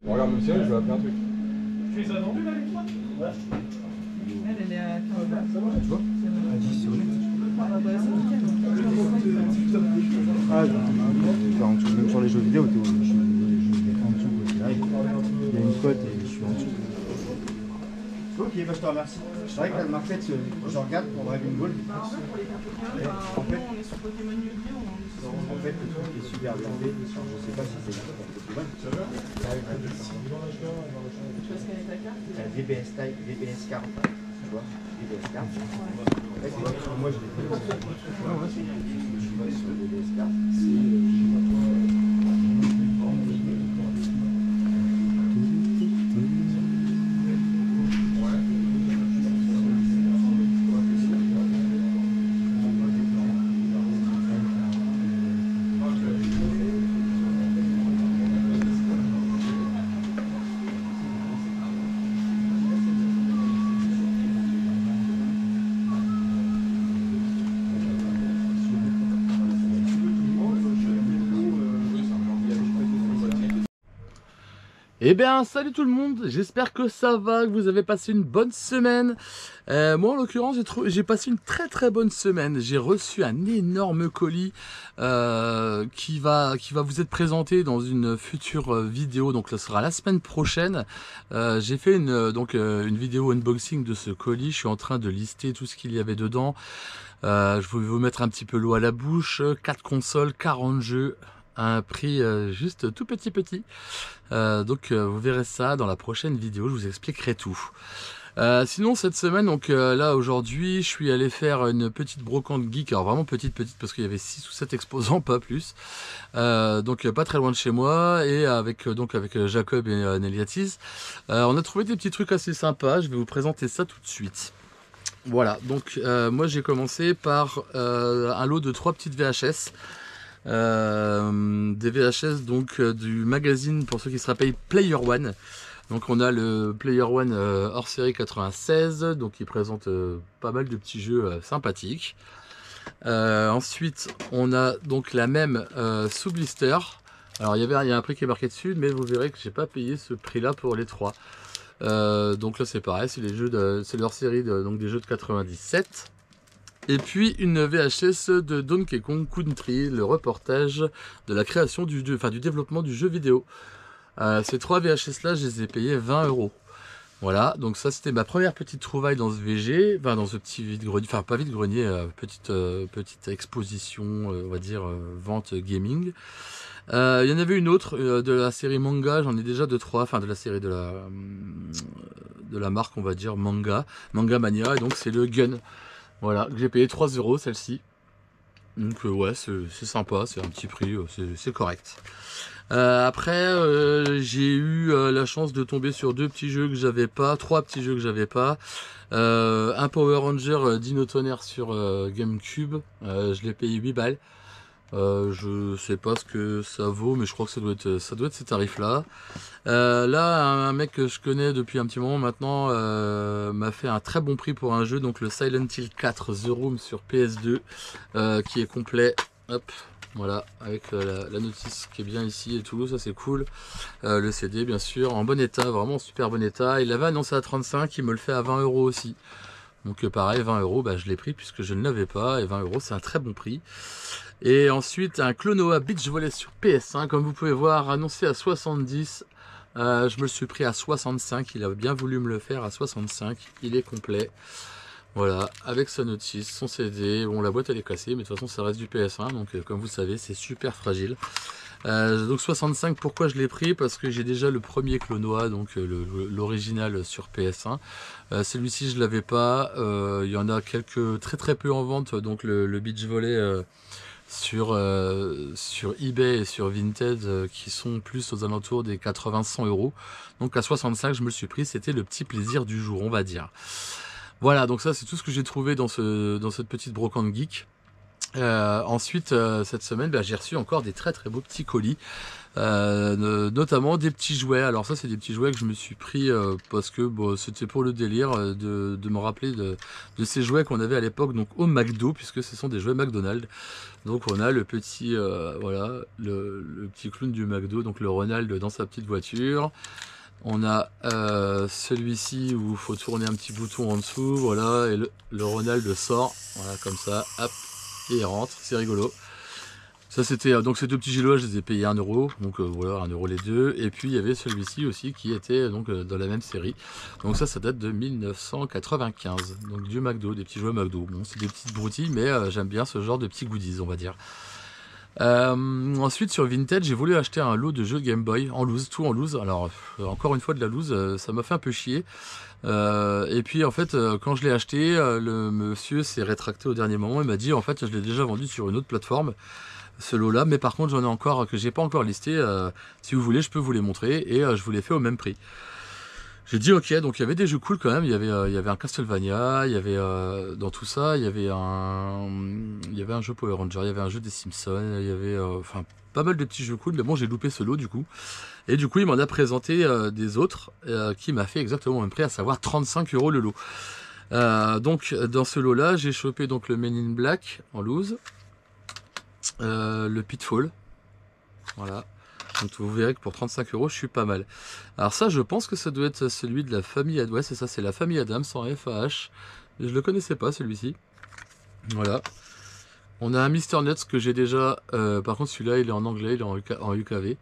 Regarde, monsieur, je vais appeler un truc. Tu les as vendus là, les trois? Ouais. Elle est à 15 balles. Tu vois? À 10 sur net. Ah bah c'est nickel. Ah, même sur les jeux vidéo, je vais pas en dessous quoi qu'il arrive. Il y a une cote et je suis en dessous. Ok, bah je te remercie. C'est vrai que la marquette, je regarde pour Dragon Ball. Bah, en fait, pour les cartes Pokémon, on est sur Pokémon Yu-Gi-Oh! En fait, le truc est super bien fait. Je sais pas si c'est pour Pokémon. Tu vois ce qu'elle est ta carte? La DBS Type, DBS carte. Tu vois, DBS carte. En fait, moi je l'ai fait. Je suis pas sur DBS carte. Eh bien, salut tout le monde, j'espère que ça va, que vous avez passé une bonne semaine. Moi, en l'occurrence, j'ai passé une très bonne semaine. J'ai reçu un énorme colis qui va vous être présenté dans une future vidéo. Donc, ce sera la semaine prochaine. J'ai fait une vidéo unboxing de ce colis. Je suis en train de lister tout ce qu'il y avait dedans. Je vais vous mettre un petit peu l'eau à la bouche. 4 consoles, 40 jeux. À un prix juste tout petit. Donc vous verrez ça dans la prochaine vidéo, je vous expliquerai tout. Sinon cette semaine, donc là aujourd'hui, je suis allé faire une petite brocante geek, alors vraiment petite parce qu'il y avait 6 ou 7 exposants, pas plus. Donc pas très loin de chez moi, et avec Jacob et Neliatis, on a trouvé des petits trucs assez sympas. Je vais vous présenter ça tout de suite. Voilà, donc moi j'ai commencé par un lot de 3 petites VHS. Des VHS donc du magazine, pour ceux qui se rappellent, Player One. Donc on a le Player One hors série 96, donc il présente pas mal de petits jeux sympathiques. Ensuite on a donc la même sous blister. Alors il y a un prix qui est marqué dessus, mais vous verrez que j'ai pas payé ce prix là pour les 3. Donc là c'est pareil, c'est les jeux c'est leur série donc des jeux de 97. Et puis une VHS de Donkey Kong Country, le reportage de la création du développement du jeu vidéo. Ces 3 VHS là, je les ai payés 20 €. Voilà, donc ça c'était ma première petite trouvaille dans ce VG, enfin dans ce petit vide-grenier, enfin pas vide-grenier, petite exposition, on va dire vente gaming. Il y en avait une autre de la série manga, j'en ai déjà 2-3, enfin de la série de la marque, on va dire Manga Mania, et donc c'est le Gun. Voilà, que j'ai payé 3 € celle-ci. Donc ouais, c'est sympa, c'est un petit prix, c'est correct. Après, j'ai eu la chance de tomber sur 2 petits jeux que j'avais pas, 3 petits jeux que j'avais pas. Un Power Ranger Dino Tonnerre sur GameCube, je l'ai payé 8 balles. Je sais pas ce que ça vaut, mais je crois que ça doit être ces tarifs là. Là un mec que je connais depuis un petit moment maintenant m'a fait un très bon prix pour un jeu, donc le Silent Hill 4 The Room sur PS2 qui est complet. Hop, voilà, avec la notice qui est bien ici et tout, ça c'est cool. Le CD bien sûr en bon état, vraiment en super bon état. Il l'avait annoncé à 35, il me le fait à 20 € aussi. Donc pareil, 20 €, bah, je l'ai pris puisque je ne l'avais pas, et 20 € c'est un très bon prix. Et ensuite un Klonoa Beach Volley sur PS1, comme vous pouvez voir, annoncé à 70. Je me le suis pris à 65, il a bien voulu me le faire à 65, il est complet. Voilà, avec sa notice, son CD, bon la boîte elle est cassée, mais de toute façon ça reste du PS1, donc comme vous savez c'est super fragile. Donc 65, pourquoi je l'ai pris? Parce que j'ai déjà le premier Klonoa, donc l'original sur PS1. Celui-ci je l'avais pas, il y en a quelques très peu en vente, donc le Beach Volley sur eBay et sur Vinted qui sont plus aux alentours des 80-100 €. Donc à 65 je me le suis pris, c'était le petit plaisir du jour, on va dire. Voilà, donc ça c'est tout ce que j'ai trouvé dans cette petite brocante geek. Ensuite, cette semaine, j'ai reçu encore des très très beaux petits colis, notamment des petits jouets. Alors ça, c'est des petits jouets que je me suis pris parce que bon, c'était pour le délire de me rappeler de ces jouets qu'on avait à l'époque, donc au McDo, puisque ce sont des jouets McDonald's. Donc on a le petit, voilà, le petit clown du McDo, donc le Ronald dans sa petite voiture. On a celui-ci où il faut tourner un petit bouton en dessous, voilà, et le Ronald sort, voilà, comme ça, hop. Et il rentre, c'est rigolo. Ça c'était donc ces deux petits gilots, je les ai payés 1 €, donc voilà, 1 € les deux. Et puis il y avait celui-ci aussi qui était donc dans la même série. Donc ça date de 1995, donc du McDo, des petits jouets McDo. Bon, c'est des petites broutilles, mais j'aime bien ce genre de petits goodies, on va dire. Ensuite sur Vinted, j'ai voulu acheter un lot de jeux Game Boy en loose, tout en loose. Alors encore une fois de la loose, ça m'a fait un peu chier. Et puis en fait quand je l'ai acheté, le monsieur s'est rétracté au dernier moment. Il m'a dit en fait je l'ai déjà vendu sur une autre plateforme, ce lot là, mais par contre j'en ai encore que j'ai pas encore listé. Si vous voulez je peux vous les montrer, et je vous les fais au même prix. J'ai dit ok, donc il y avait des jeux cool quand même. Il y avait un Castlevania, il y avait dans tout ça, il y avait un jeu Power Ranger, il y avait un jeu des Simpsons, il y avait enfin pas mal de petits jeux cool. Mais bon, j'ai loupé ce lot du coup. Et du coup, il m'en a présenté des autres qui m'a fait exactement le même prix, à savoir 35 € le lot. Donc dans ce lot là, j'ai chopé donc le Men in Black en loose, le Pitfall, voilà. Donc vous verrez que pour 35 € je suis pas mal. Alors ça, je pense que ça doit être celui de la famille Adams. Ouais, c'est ça, c'est la famille Adams en FAH. Je le connaissais pas celui-ci. Voilà. On a un Mr Nuts que j'ai déjà. Par contre celui-là il est en anglais, il est en UKV.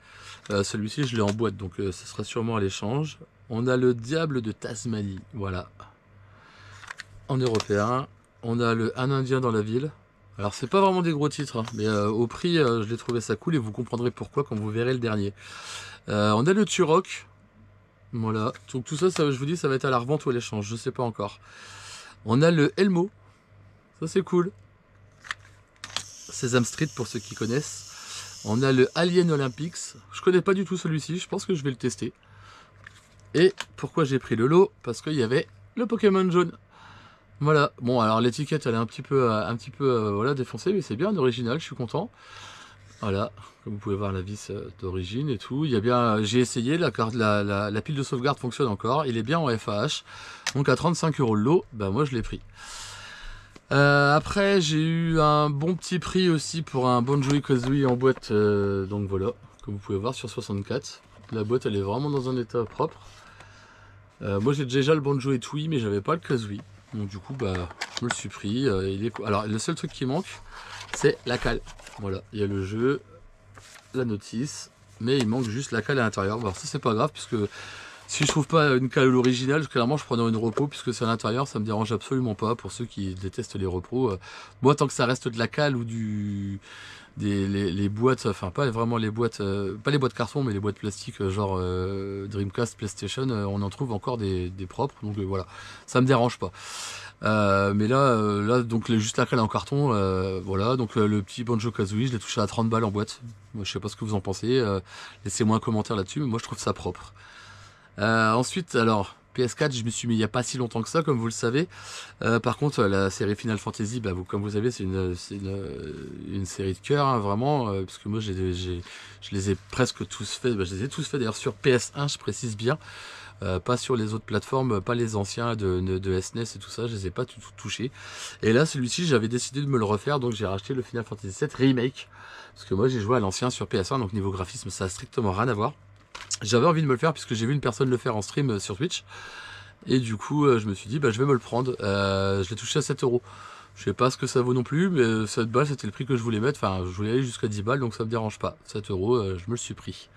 Celui-ci je l'ai en boîte, donc ce sera sûrement à l'échange. On a le Diable de Tasmanie, voilà. En européen. On a le Un Indien dans la ville. Alors c'est pas vraiment des gros titres, hein, mais au prix je l'ai trouvé ça cool, et vous comprendrez pourquoi quand vous verrez le dernier. On a le Turok, voilà, donc tout ça, je vous dis, ça va être à la revente ou à l'échange, je sais pas encore. On a le Elmo, ça c'est cool. Sesame Street pour ceux qui connaissent. On a le Alien Olympics, je connais pas du tout celui-ci, je pense que je vais le tester. Et pourquoi j'ai pris le lot? Parce qu'il y avait le Pokémon jaune. Voilà, bon alors l'étiquette elle est un petit peu voilà, défoncée, mais c'est bien original, je suis content. Voilà, comme vous pouvez voir la vis d'origine et tout. Il y a bien, j'ai essayé, la pile de sauvegarde fonctionne encore, il est bien en FAH. Donc à 35 € le lot, bah moi je l'ai pris. Après j'ai eu un bon petit prix aussi pour un Banjo-Kazooie en boîte, donc voilà, comme vous pouvez voir sur 64. La boîte elle est vraiment dans un état propre. Moi j'ai déjà le Banjo-Tooie, mais j'avais pas le Kazooie. Donc du coup bah je me le suis pris. Alors le seul truc qui manque c'est la cale. Voilà, il y a le jeu, la notice, mais il manque juste la cale à l'intérieur. Alors ça c'est pas grave, puisque si je trouve pas une cale originale, clairement je prendrai une repro, puisque c'est à l'intérieur, ça me dérange absolument pas. Pour ceux qui détestent les repros, moi tant que ça reste de la cale ou les boîtes, enfin pas vraiment les boîtes, pas les boîtes carton, mais les boîtes plastiques genre Dreamcast, PlayStation, on en trouve encore des propres, donc voilà, ça me dérange pas. Mais là donc juste la cale en carton, voilà. Donc le petit Banjo-Kazooie, je l'ai touché à 30 balles en boîte. Moi, je sais pas ce que vous en pensez, laissez-moi un commentaire là-dessus, mais moi je trouve ça propre. Ensuite, alors PS4, je me suis mis il n'y a pas si longtemps que ça, comme vous le savez. Par contre, la série Final Fantasy, bah, comme vous savez, c'est une série de cœur, hein, vraiment, parce que moi je les ai presque tous faits. Bah, je les ai tous faits d'ailleurs sur PS1, je précise bien. Pas sur les autres plateformes, pas les anciens de SNES et tout ça, je les ai pas tout touchés. Et là, celui-ci, j'avais décidé de me le refaire, donc j'ai racheté le Final Fantasy VII Remake. Parce que moi, j'ai joué à l'ancien sur PS1, donc niveau graphisme, ça a strictement rien à voir. J'avais envie de me le faire, puisque j'ai vu une personne le faire en stream sur Twitch. Et du coup, je me suis dit, bah, je vais me le prendre. Je l'ai touché à 7 €. Je sais pas ce que ça vaut non plus, mais 7 balles, c'était le prix que je voulais mettre. Enfin, je voulais aller jusqu'à 10 balles, donc ça me dérange pas. 7 €, je me le suis pris.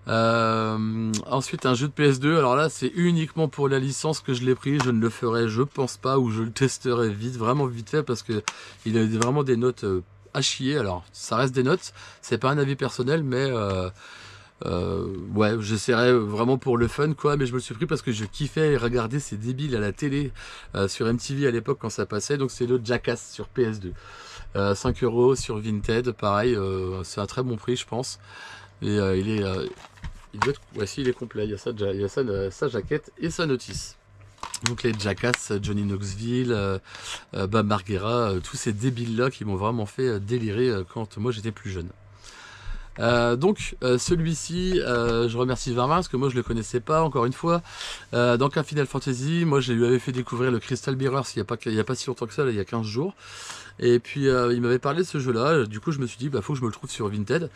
Ensuite un jeu de PS2, alors là c'est uniquement pour la licence que je l'ai pris, je ne le ferai je pense pas, ou je le testerai vite, vraiment vite fait, parce que il a vraiment des notes à chier. Alors ça reste des notes, c'est pas un avis personnel, mais ouais, j'essaierai vraiment pour le fun quoi, mais je me le suis pris parce que je kiffais regarder ces débiles à la télé sur MTV à l'époque quand ça passait. Donc c'est le Jackass sur PS2, 5 € sur Vinted, pareil, c'est un très bon prix je pense. Et il doit être, ouais, si, il est complet, il y a sa jaquette et sa notice. Donc les Jackass, Johnny Knoxville, Bam Margera, tous ces débiles-là qui m'ont vraiment fait délirer quand moi j'étais plus jeune. Donc celui-ci, je remercie Varvin parce que moi je le connaissais pas encore une fois. Donc un Final Fantasy, moi je lui avais fait découvrir le Crystal Mirrors il y a pas si longtemps que ça, là, il y a 15 jours. Et puis il m'avait parlé de ce jeu-là, du coup je me suis dit bah faut que je me le trouve sur Vinted.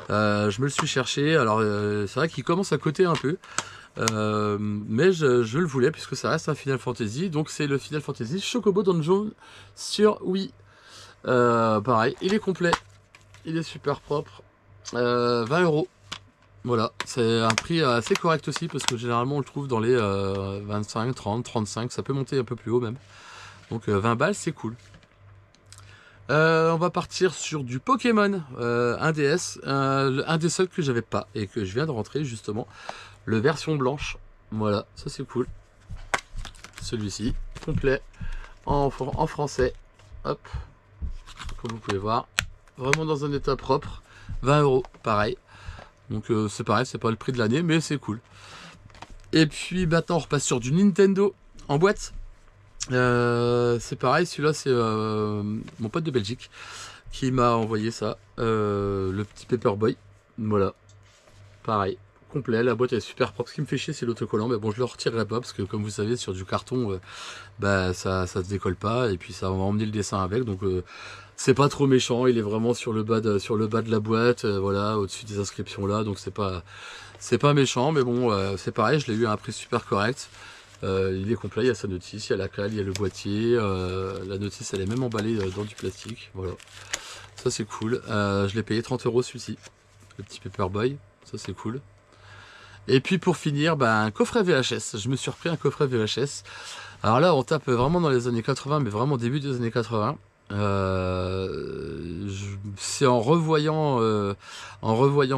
Je me le suis cherché, alors c'est vrai qu'il commence à coter un peu. Mais je le voulais puisque ça reste un Final Fantasy. Donc c'est le Final Fantasy Chocobo Dungeon sur Wii. Pareil, il est complet, il est super propre. 20 €. Voilà, c'est un prix assez correct aussi parce que généralement on le trouve dans les 25, 30, 35, ça peut monter un peu plus haut même. Donc 20 balles, c'est cool. On va partir sur du Pokémon, un DS, un des seuls que j'avais pas et que je viens de rentrer justement, le version blanche. Voilà, ça c'est cool. Celui-ci, complet, en français. Hop, comme vous pouvez voir, vraiment dans un état propre. 20 €, pareil. Donc c'est pareil, c'est pas le prix de l'année, mais c'est cool. Et puis maintenant, on repasse sur du Nintendo en boîte. C'est pareil, celui-là, c'est mon pote de Belgique qui m'a envoyé ça. Le petit Paperboy. Voilà. Pareil, complet. La boîte est super propre. Ce qui me fait chier, c'est l'autocollant. Mais bon, je le retirerai pas parce que, comme vous savez, sur du carton, bah, ça se décolle pas. Et puis, ça va emmener le dessin avec. Donc, c'est pas trop méchant. Il est vraiment sur le bas de la boîte. Voilà, au-dessus des inscriptions là. Donc, c'est pas méchant. Mais bon, c'est pareil. Je l'ai eu à un prix super correct. Il est complet, il y a sa notice, il y a la cale, il y a le boîtier, la notice elle est même emballée dans du plastique, voilà, ça c'est cool. Je l'ai payé 30 € celui-ci, le petit Paperboy, ça c'est cool. Et puis pour finir, bah, un coffret VHS, je me suis repris un coffret VHS. Alors là on tape vraiment dans les années 80, mais vraiment début des années 80. C'est en revoyant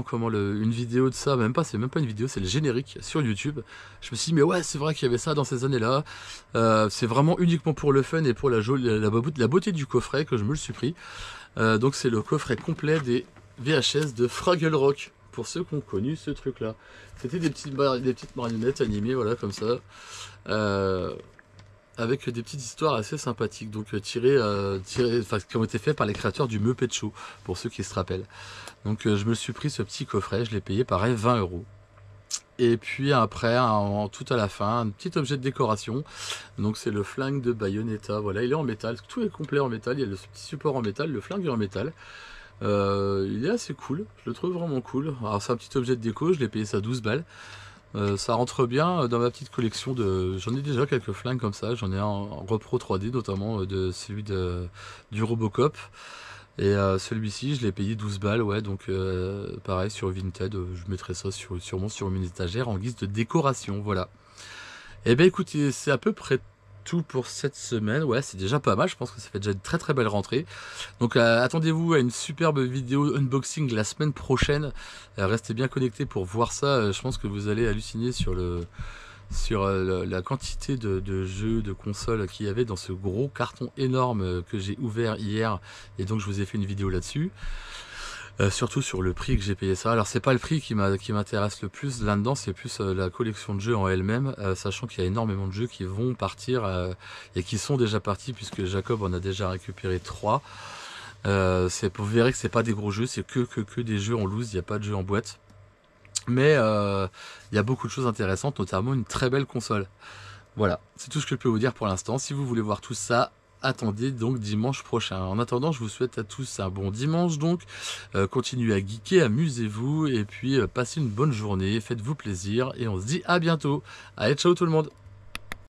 comment une vidéo de ça, c'est même pas une vidéo, c'est le générique sur YouTube. Je me suis dit mais ouais, c'est vrai qu'il y avait ça dans ces années-là. C'est vraiment uniquement pour le fun et pour la beauté du coffret que je me le suis pris. Donc c'est le coffret complet des VHS de Fraggle Rock. Pour ceux qui ont connu ce truc-là, c'était des petites marionnettes animées, voilà comme ça. Avec des petites histoires assez sympathiques, donc qui ont été faites par les créateurs du Muppet Show, pour ceux qui se rappellent. Donc je me suis pris ce petit coffret, je l'ai payé pareil 20 €. Et puis après, tout à la fin, un petit objet de décoration. Donc c'est le flingue de Bayonetta, voilà, il est en métal, tout est complet en métal, il y a le petit support en métal, le flingue est en métal. Il est assez cool, je le trouve vraiment cool. Alors c'est un petit objet de déco, je l'ai payé ça 12 balles. Ça rentre bien dans ma petite collection j'en ai déjà quelques flingues comme ça, j'en ai un en repro 3D notamment de celui du Robocop. Et celui-ci je l'ai payé 12 balles, ouais, donc pareil sur Vinted, je mettrai ça sûrement sur une étagère en guise de décoration, voilà. Et ben écoutez, c'est à peu près tout pour cette semaine, ouais, c'est déjà pas mal, je pense que ça fait déjà une très très belle rentrée. Donc attendez-vous à une superbe vidéo unboxing la semaine prochaine, restez bien connectés pour voir ça. Je pense que vous allez halluciner sur la quantité de jeux, de consoles qu'il y avait dans ce gros carton énorme que j'ai ouvert hier, et donc je vous ai fait une vidéo là-dessus. Surtout sur le prix que j'ai payé ça. Alors c'est pas le prix qui m'intéresse le plus là-dedans, c'est plus la collection de jeux en elle-même, sachant qu'il y a énormément de jeux qui vont partir et qui sont déjà partis, puisque Jacob en a déjà récupéré 3. Vous verrez que c'est pas des gros jeux, c'est que des jeux en loose, il n'y a pas de jeux en boîte. Mais il y a beaucoup de choses intéressantes, notamment une très belle console. Voilà, c'est tout ce que je peux vous dire pour l'instant. Si vous voulez voir tout ça, attendez donc dimanche prochain. En attendant, je vous souhaite à tous un bon dimanche donc. Continuez à geeker, amusez-vous et puis passez une bonne journée, faites-vous plaisir et on se dit à bientôt. Allez, ciao tout le monde.